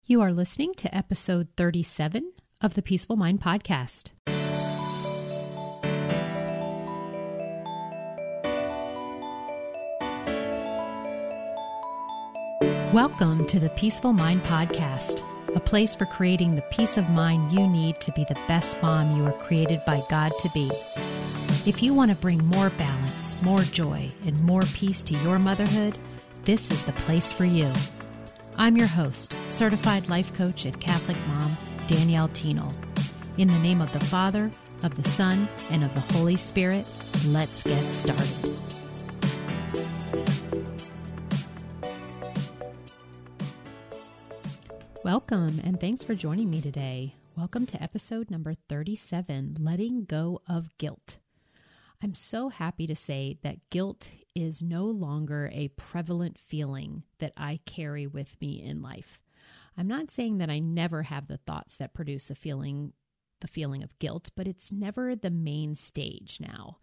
You are listening to episode 37 of the Peaceful Mind Podcast. Welcome to the Peaceful Mind Podcast, a place for creating the peace of mind you need to be the best mom you were created by God to be. If you want to bring more balance, more joy, and more peace to your motherhood, this is the place for you. I'm your host, certified life coach and Catholic mom, Danielle Tienel. In the name of the Father, of the Son, and of the Holy Spirit, let's get started. Welcome, and thanks for joining me today. Welcome to episode number 37, Letting Go of Guilt. I'm so happy to say that guilt is no longer a prevalent feeling that I carry with me in life. I'm not saying that I never have the thoughts that produce the feeling of guilt, but it's never the main stage now.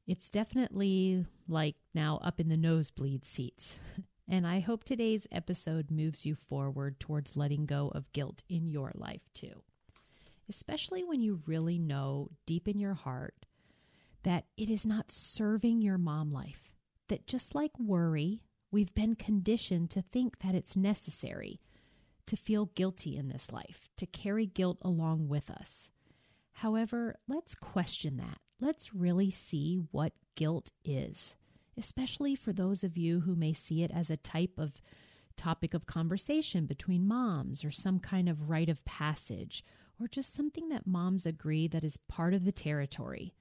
It's definitely like now up in the nosebleed seats. And I hope today's episode moves you forward towards letting go of guilt in your life too. Especially when you really know deep in your heart that it is not serving your mom life, that just like worry, we've been conditioned to think that it's necessary to feel guilty in this life, to carry guilt along with us. However, let's question that. Let's really see what guilt is, especially for those of you who may see it as a type of topic of conversation between moms or some kind of rite of passage or just something that moms agree that is part of the territory.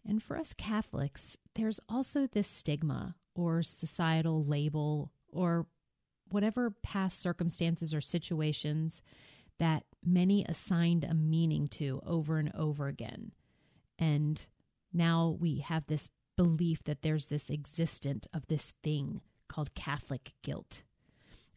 And for us Catholics, there's also this stigma or societal label or whatever past circumstances or situations that many assigned a meaning to over and over again. And now we have this belief that there's this existence of this thing called Catholic guilt.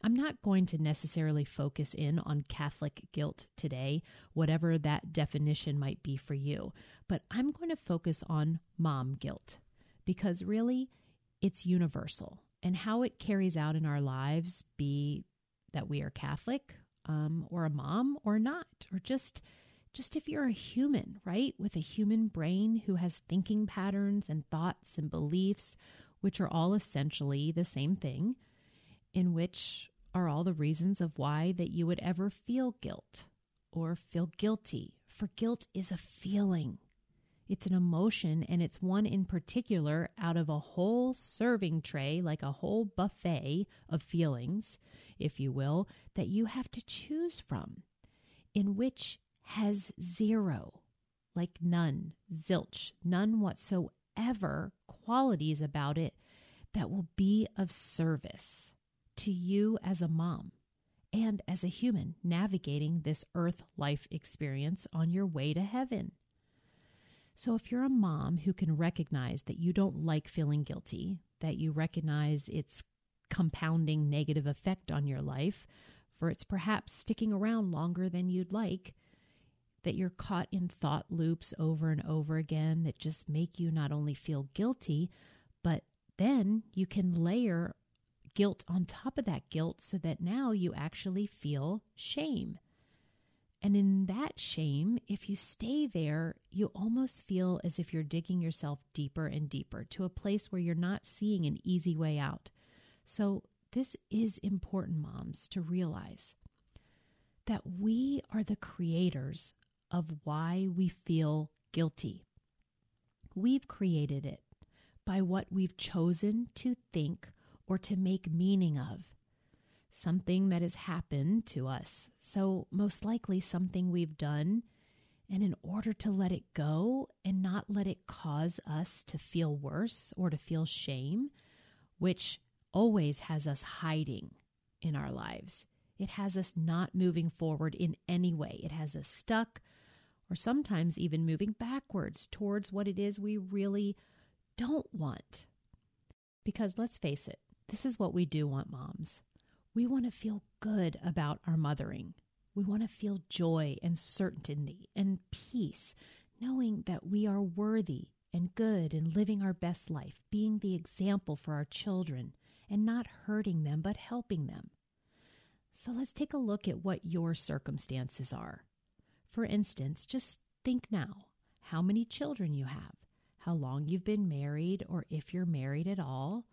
I'm not going to necessarily focus in on Catholic guilt today, whatever that definition might be for you, but I'm going to focus on mom guilt because really it's universal and how it carries out in our lives, be that we are Catholic or a mom or not, or just if you're a human, right, with a human brain who has thinking patterns and thoughts and beliefs, which are all essentially the same thing, in which are all the reasons of why that you would ever feel guilt or feel guilty. For guilt is a feeling. It's an emotion, and it's one in particular out of a whole serving tray, like a whole buffet of feelings, if you will, that you have to choose from, in which has zero, like none, zilch, none whatsoever qualities about it that will be of service to you as a mom and as a human navigating this earth life experience on your way to heaven. So if you're a mom who can recognize that you don't like feeling guilty, that you recognize its compounding negative effect on your life, for it's perhaps sticking around longer than you'd like, that you're caught in thought loops over and over again that just make you not only feel guilty, but then you can layer guilt on top of that guilt so that now you actually feel shame. And in that shame, if you stay there, you almost feel as if you're digging yourself deeper and deeper to a place where you're not seeing an easy way out. So this is important, moms, to realize that we are the creators of why we feel guilty. We've created it by what we've chosen to think or to make meaning of, something that has happened to us. So most likely something we've done, and in order to let it go and not let it cause us to feel worse or to feel shame, which always has us hiding in our lives. It has us not moving forward in any way. It has us stuck or sometimes even moving backwards towards what it is we really don't want. Because let's face it, this is what we do want, moms. We want to feel good about our mothering. We want to feel joy and certainty and peace, knowing that we are worthy and good and living our best life, being the example for our children and not hurting them, but helping them. So let's take a look at what your circumstances are. For instance, just think now how many children you have, how long you've been married, or if you're married at all,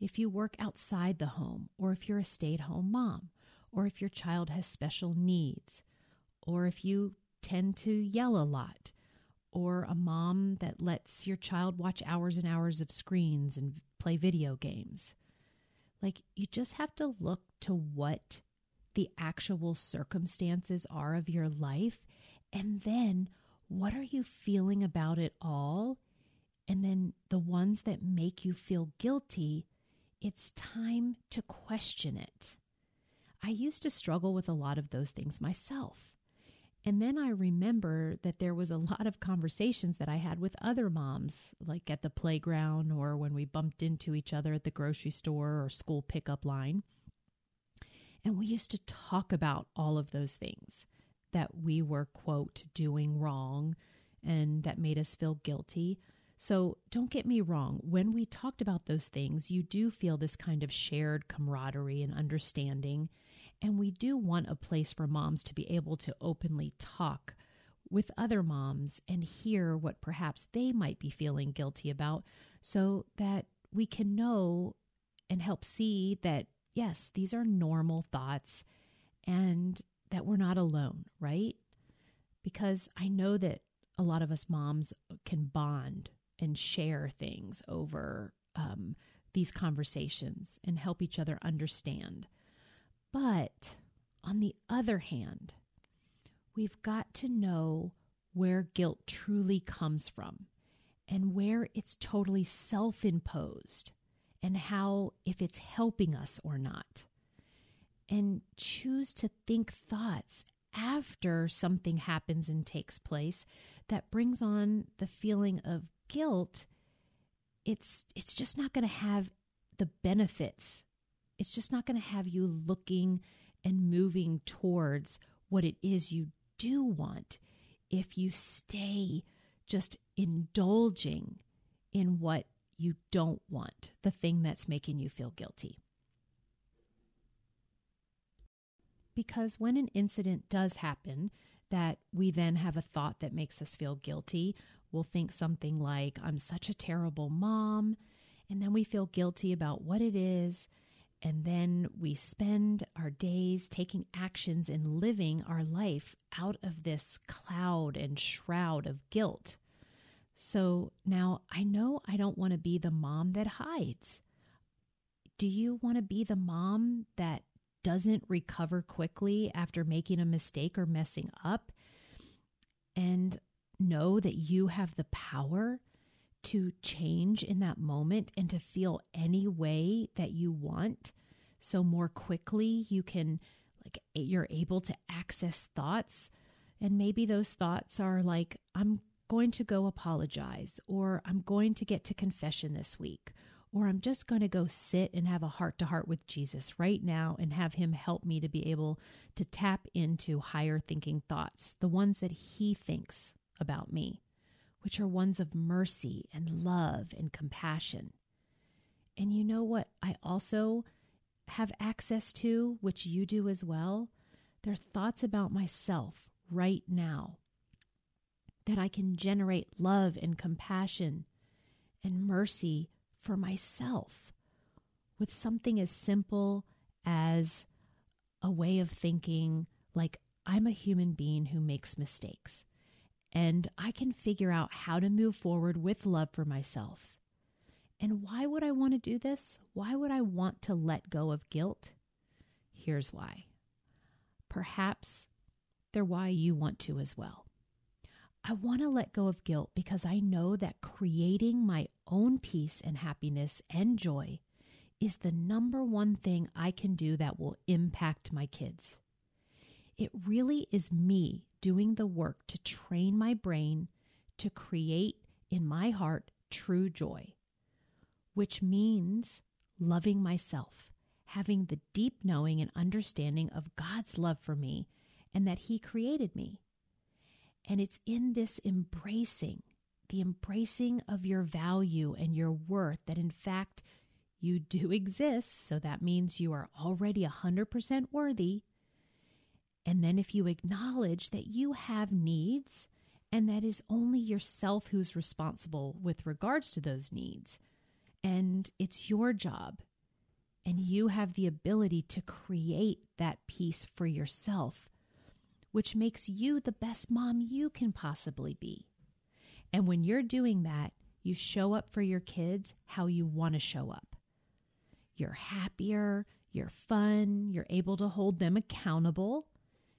if you work outside the home, or if you're a stay-at-home mom, or if your child has special needs, or if you tend to yell a lot, or a mom that lets your child watch hours and hours of screens and play video games. Like, you just have to look to what the actual circumstances are of your life, and then what are you feeling about it all? And then the ones that make you feel guilty, it's time to question it. I used to struggle with a lot of those things myself. And then I remember that there was a lot of conversations that I had with other moms, like at the playground or when we bumped into each other at the grocery store or school pickup line. And we used to talk about all of those things that we were, quote, doing wrong and that made us feel guilty. So don't get me wrong. When we talked about those things, you do feel this kind of shared camaraderie and understanding. And we do want a place for moms to be able to openly talk with other moms and hear what perhaps they might be feeling guilty about so that we can know and help see that, yes, these are normal thoughts and that we're not alone, right? Because I know that a lot of us moms can bond and share things over these conversations and help each other understand. But on the other hand, we've got to know where guilt truly comes from and where it's totally self-imposed and how, if it's helping us or not. And choose to think thoughts after something happens and takes place that brings on the feeling of guilt. It's just not going to have the benefits. It's just not going to have you looking and moving towards what it is you do want if you stay just indulging in what you don't want, the thing that's making you feel guilty. Because when an incident does happen that we then have a thought that makes us feel guilty, we'll think something like, I'm such a terrible mom, and then we feel guilty about what it is. And then we spend our days taking actions and living our life out of this cloud and shroud of guilt. So now I know I don't want to be the mom that hides. Do you want to be the mom that doesn't recover quickly after making a mistake or messing up? And know that you have the power to change in that moment and to feel any way that you want. So more quickly you can, you're able to access thoughts. And maybe those thoughts are like, I'm going to go apologize, or I'm going to get to confession this week, or I'm just going to go sit and have a heart-to-heart with Jesus right now and have him help me to be able to tap into higher thinking thoughts, the ones that he thinks about me, which are ones of mercy and love and compassion. And you know what I also have access to, which you do as well? They're thoughts about myself right now, that I can generate love and compassion and mercy for myself with something as simple as a way of thinking like, I'm a human being who makes mistakes. And I can figure out how to move forward with love for myself. And why would I want to do this? Why would I want to let go of guilt? Here's why. Perhaps they're why you want to as well. I want to let go of guilt because I know that creating my own peace and happiness and joy is the number one thing I can do that will impact my kids. It really is me doing the work to train my brain to create in my heart true joy, which means loving myself, having the deep knowing and understanding of God's love for me and that he created me. And it's in this embracing, the embracing of your value and your worth, that in fact, you do exist, so that means you are already 100% worthy. And then if you acknowledge that you have needs and that is only yourself who's responsible with regards to those needs, and it's your job, and you have the ability to create that peace for yourself, which makes you the best mom you can possibly be. And when you're doing that, you show up for your kids how you want to show up. You're happier, you're fun, you're able to hold them accountable,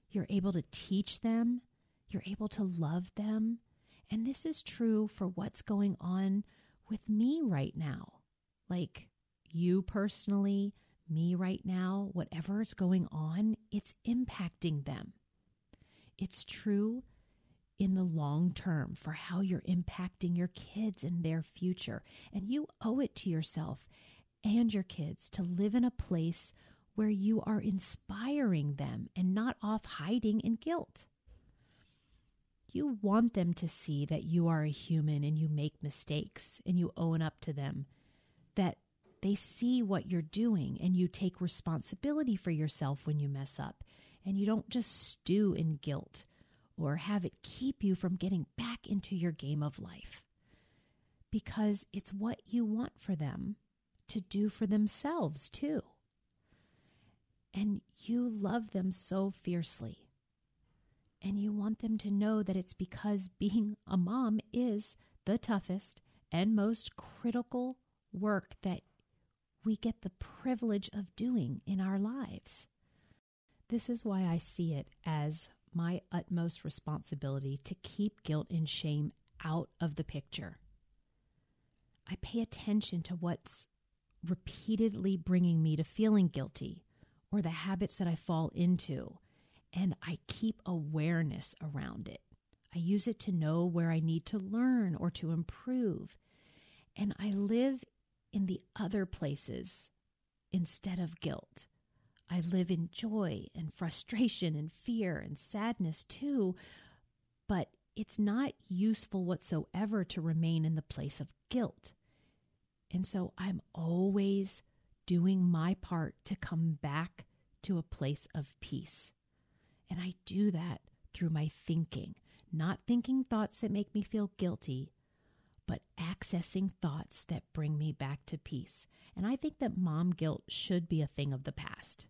you're able to teach them, you're able to love them. And this is true for what's going on with me right now. Like you personally, me right now, whatever is going on, it's impacting them. It's true in the long term for how you're impacting your kids and their future. And you owe it to yourself and your kids to live in a place where you are inspiring them and not off hiding in guilt. You want them to see that you are a human and you make mistakes and you own up to them, that they see what you're doing and you take responsibility for yourself when you mess up, and you don't just stew in guilt or have it keep you from getting back into your game of life, because it's what you want for them to do for themselves too. And you love them so fiercely. And you want them to know that it's because being a mom is the toughest and most critical work that we get the privilege of doing in our lives. This is why I see it as my utmost responsibility to keep guilt and shame out of the picture. I pay attention to what's repeatedly bringing me to feeling guilty or the habits that I fall into, and I keep awareness around it. I use it to know where I need to learn or to improve, and I live in the other places instead of guilt. I live in joy and frustration and fear and sadness too, but it's not useful whatsoever to remain in the place of guilt. And so I'm always doing my part to come back to a place of peace. And I do that through my thinking, not thinking thoughts that make me feel guilty, but accessing thoughts that bring me back to peace. And I think that mom guilt should be a thing of the past.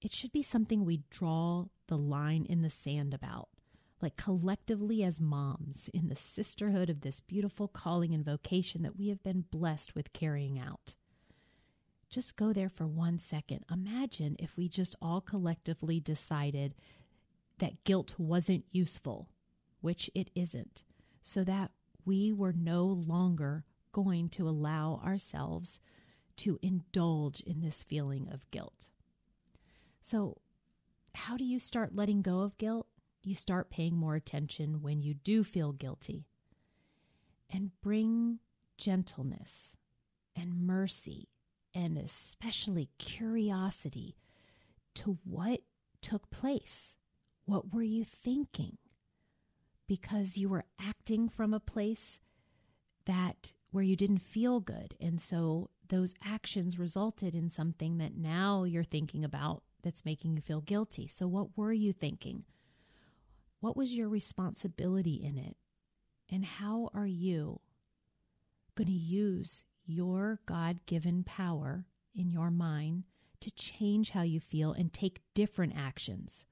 It should be something we draw the line in the sand about, like collectively as moms in the sisterhood of this beautiful calling and vocation that we have been blessed with carrying out. Just go there for 1 second. Imagine if we just all collectively decided that guilt wasn't useful, which it isn't, so that we were no longer going to allow ourselves to indulge in this feeling of guilt. So how do you start letting go of guilt? You start paying more attention when you do feel guilty, and bring gentleness and mercy and especially curiosity to what took place. What were you thinking? Because you were acting from a place where you didn't feel good. And so those actions resulted in something that now you're thinking about that's making you feel guilty. So what were you thinking? What was your responsibility in it? And how are you going to use your God-given power in your mind to change how you feel and take different actions?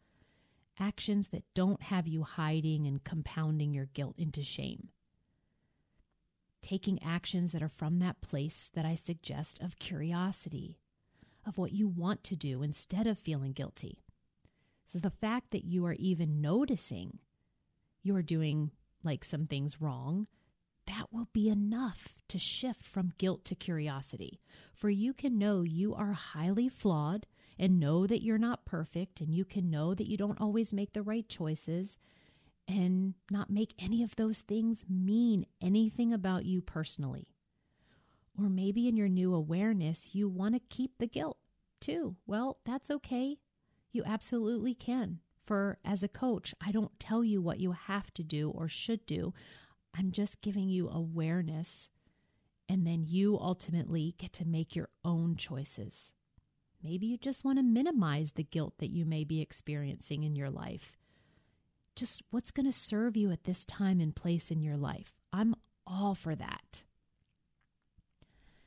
Actions that don't have you hiding and compounding your guilt into shame. Taking actions that are from that place that I suggest of curiosity, of what you want to do instead of feeling guilty. So the fact that you are even noticing you are doing like some things wrong, that will be enough to shift from guilt to curiosity. For you can know you are highly flawed and know that you're not perfect, and you can know that you don't always make the right choices, and not make any of those things mean anything about you personally. Or maybe in your new awareness, you want to keep the guilt too. Well, that's okay. You absolutely can. For as a coach, I don't tell you what you have to do or should do. I'm just giving you awareness And then you ultimately get to make your own choices. Maybe you just want to minimize the guilt that you may be experiencing in your life. Just what's going to serve you at this time and place in your life. I'm all for that.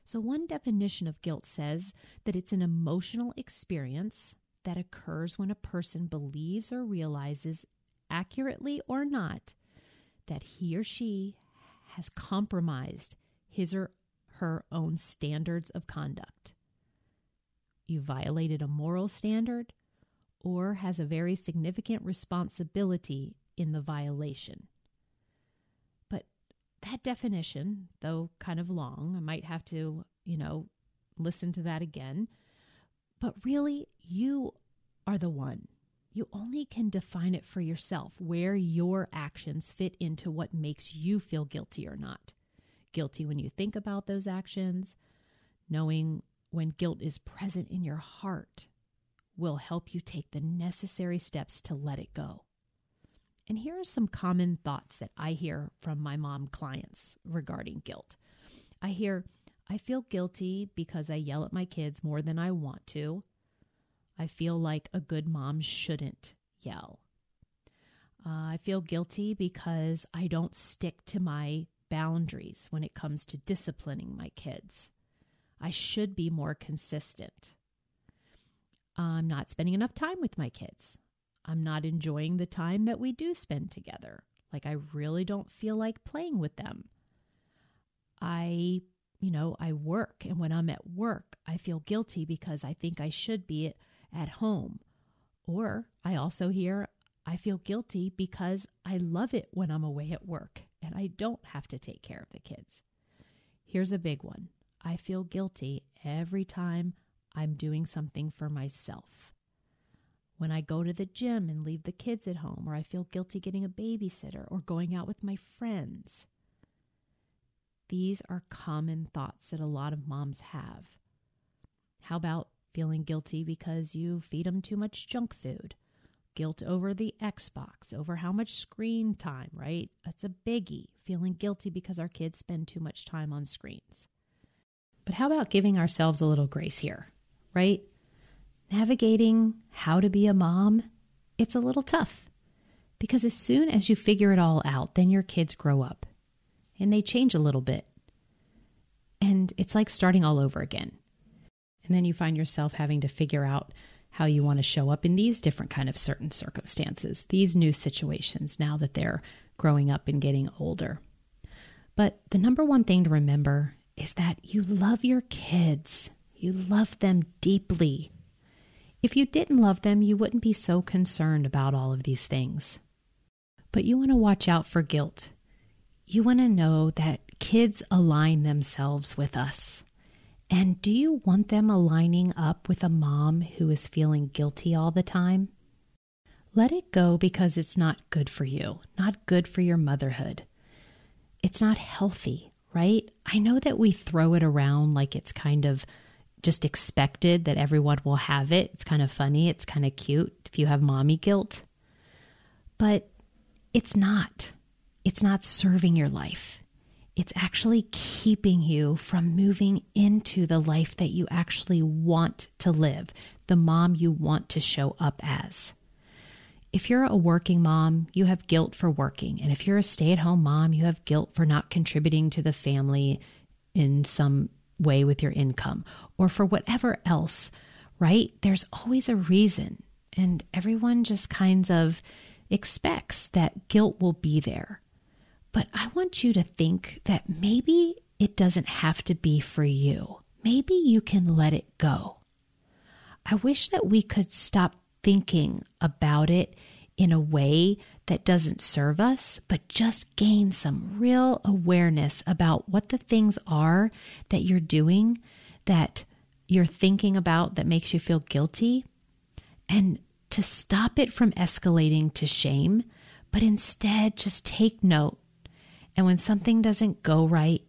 So one definition of guilt says that it's an emotional experience that occurs when a person believes or realizes, accurately or not, that he or she has compromised his or her own standards of conduct. You violated a moral standard or has a very significant responsibility in the violation. But that definition, though kind of long, I might have to, listen to that again. But really, you are the one. You only can define it for yourself, where your actions fit into what makes you feel guilty or not. Guilty when you think about those actions, knowing when guilt is present in your heart will help you take the necessary steps to let it go. And here are some common thoughts that I hear from my mom clients regarding guilt. I hear, I feel guilty because I yell at my kids more than I want to. I feel like a good mom shouldn't yell. I feel guilty because I don't stick to my boundaries when it comes to disciplining my kids. I should be more consistent. I'm not spending enough time with my kids. I'm not enjoying the time that we do spend together. Like, I really don't feel like playing with them. I work, and when I'm at work, I feel guilty because I think I should be at home. Or I also hear, I feel guilty because I love it when I'm away at work and I don't have to take care of the kids. Here's a big one. I feel guilty every time I'm doing something for myself. When I go to the gym and leave the kids at home, or I feel guilty getting a babysitter or going out with my friends. These are common thoughts that a lot of moms have. How about feeling guilty because you feed them too much junk food? Guilt over the Xbox, over how much screen time, right? That's a biggie. Feeling guilty because our kids spend too much time on screens. But how about giving ourselves a little grace here, right? Navigating how to be a mom, it's a little tough because as soon as you figure it all out, then your kids grow up and they change a little bit. And it's like starting all over again. And then you find yourself having to figure out how you want to show up in these different kind of certain circumstances, these new situations now that they're growing up and getting older. But the number one thing to remember is that you love your kids. You love them deeply. If you didn't love them, you wouldn't be so concerned about all of these things. But you want to watch out for guilt. You want to know that kids align themselves with us. And do you want them aligning up with a mom who is feeling guilty all the time? Let it go because it's not good for you, not good for your motherhood. It's not healthy, right? I know that we throw it around like it's kind of just expected that everyone will have it. It's kind of funny. It's kind of cute if you have mommy guilt. But it's not. It's not serving your life. It's actually keeping you from moving into the life that you actually want to live, the mom you want to show up as. If you're a working mom, you have guilt for working. And if you're a stay-at-home mom, you have guilt for not contributing to the family in some way with your income or for whatever else, right? There's always a reason. And everyone just kind of expects that guilt will be there. But I want you to think that maybe it doesn't have to be for you. Maybe you can let it go. I wish that we could stop thinking about it in a way that doesn't serve us, but just gain some real awareness about what the things are that you're doing, that you're thinking about that makes you feel guilty, and to stop it from escalating to shame, but instead just take note. And when something doesn't go right,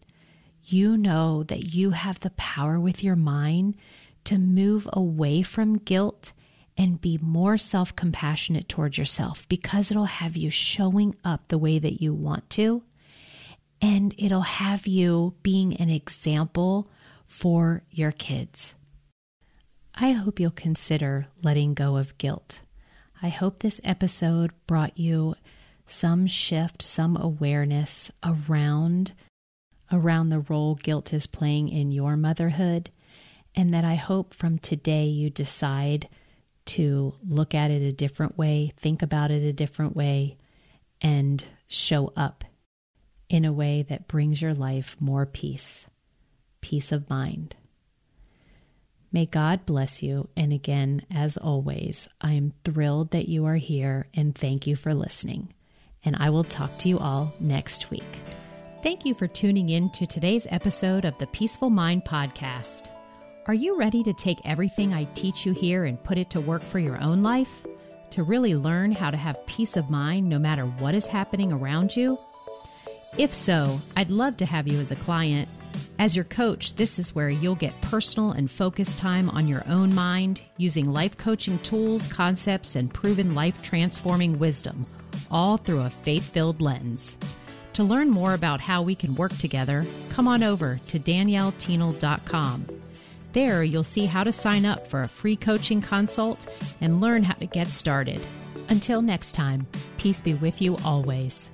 you know that you have the power with your mind to move away from guilt and be more self-compassionate towards yourself because it'll have you showing up the way that you want to. and it'll have you being an example for your kids. I hope you'll consider letting go of guilt. I hope this episode brought you some shift, some awareness around the role guilt is playing in your motherhood, and that I hope from today you decide to look at it a different way, think about it a different way, and show up in a way that brings your life more peace of mind. May God bless you. And again, as always, I am thrilled that you are here and thank you for listening. And I will talk to you all next week. Thank you for tuning in to today's episode of the Peaceful Mind Podcast. Are you ready to take everything I teach you here and put it to work for your own life? To really learn how to have peace of mind no matter what is happening around you? If so, I'd love to have you as a client. As your coach, this is where you'll get personal and focused time on your own mind using life coaching tools, concepts, and proven life-transforming wisdom, all through a faith-filled lens. To learn more about how we can work together, come on over to danielleteenel.com. There, you'll see how to sign up for a free coaching consult and learn how to get started. Until next time, peace be with you always.